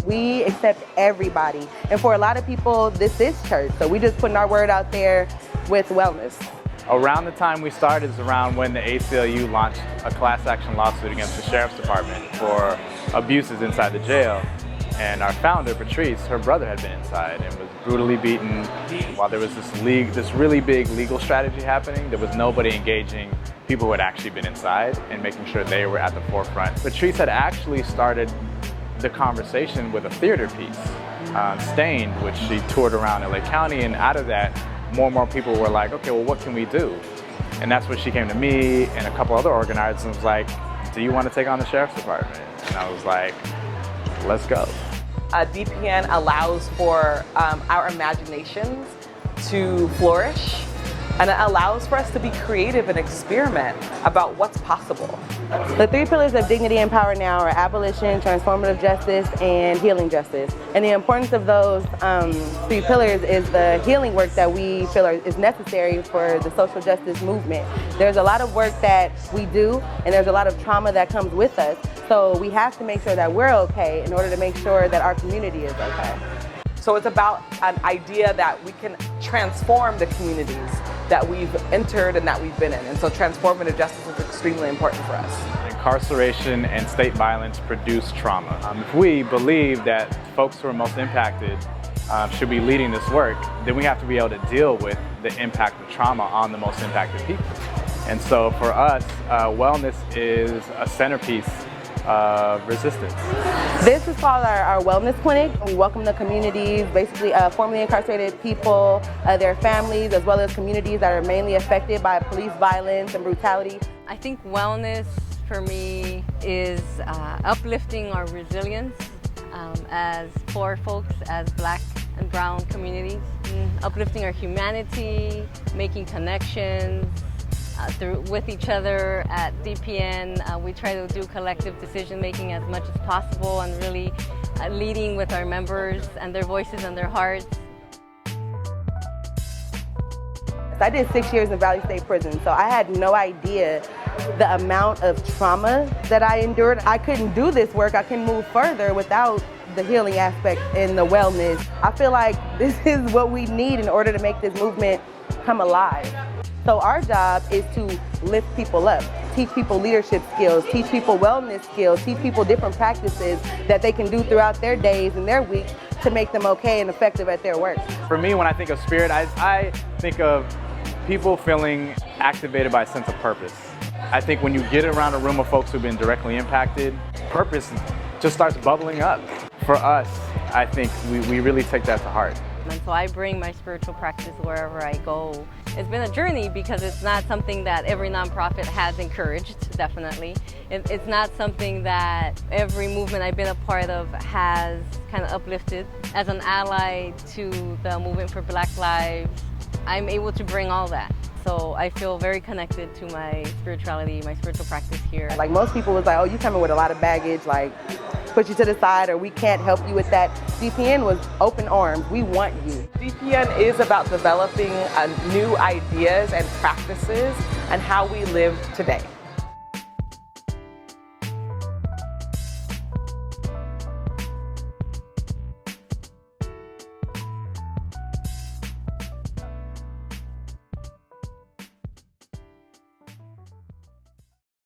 We accept everybody. And for a lot of people, this is church. So we just putting our word out there with wellness. Around the time we started is around when the ACLU launched a class action lawsuit against the Sheriff's Department for abuses inside the jail. And our founder, Patrice, her brother had been inside and was brutally beaten. While there was this really big legal strategy happening, there was nobody engaging people who had actually been inside and making sure they were at the forefront. Patrice had actually started the conversation with a theater piece, Stained, which she toured around LA County, and out of that, more and more people were like, okay, well, what can we do? And that's when she came to me and a couple other organizers and was like, do you want to take on the Sheriff's Department? And I was like, let's go. DPN allows for our imaginations to flourish, and it allows for us to be creative and experiment about what's possible. The 3 pillars of dignity and power now are abolition, transformative justice, and healing justice. And the importance of those 3 pillars is the healing work that we feel is necessary for the social justice movement. There's a lot of work that we do, and there's a lot of trauma that comes with us. So we have to make sure that we're okay in order to make sure that our community is okay. So it's about an idea that we can transform the communities that we've entered and that we've been in. And so transformative justice is extremely important for us. Incarceration and state violence produce trauma. If we believe that folks who are most impacted should be leading this work, then we have to be able to deal with the impact of trauma on the most impacted people. And so for us, wellness is a centerpiece of resistance. This is called our wellness clinic. We welcome the communities, basically formerly incarcerated people, their families, as well as communities that are mainly affected by police violence and brutality. I think wellness for me is uplifting our resilience as poor folks, as Black and brown communities, uplifting our humanity, making connections, with each other. At DPN, we try to do collective decision making as much as possible and really leading with our members and their voices and their hearts. I did 6 years in Valley State Prison, so I had no idea the amount of trauma that I endured. I couldn't do this work, I couldn't move further without the healing aspect and the wellness. I feel like this is what we need in order to make this movement come alive. So our job is to lift people up, teach people leadership skills, teach people wellness skills, teach people different practices that they can do throughout their days and their weeks to make them okay and effective at their work. For me, when I think of spirit, I think of people feeling activated by a sense of purpose. I think when you get around a room of folks who've been directly impacted, purpose just starts bubbling up. For us, I think we really take that to heart. And so I bring my spiritual practice wherever I go. It's been a journey because it's not something that every nonprofit has encouraged, definitely. It's not something that every movement I've been a part of has kind of uplifted. As an ally to the movement for Black Lives, I'm able to bring all that. So I feel very connected to my spirituality, my spiritual practice here. Like most people was like, oh, you coming with a lot of baggage, like put you to the side or we can't help you with that. DPN was open arms, we want you. DPN is about developing new ideas and practices and how we live today.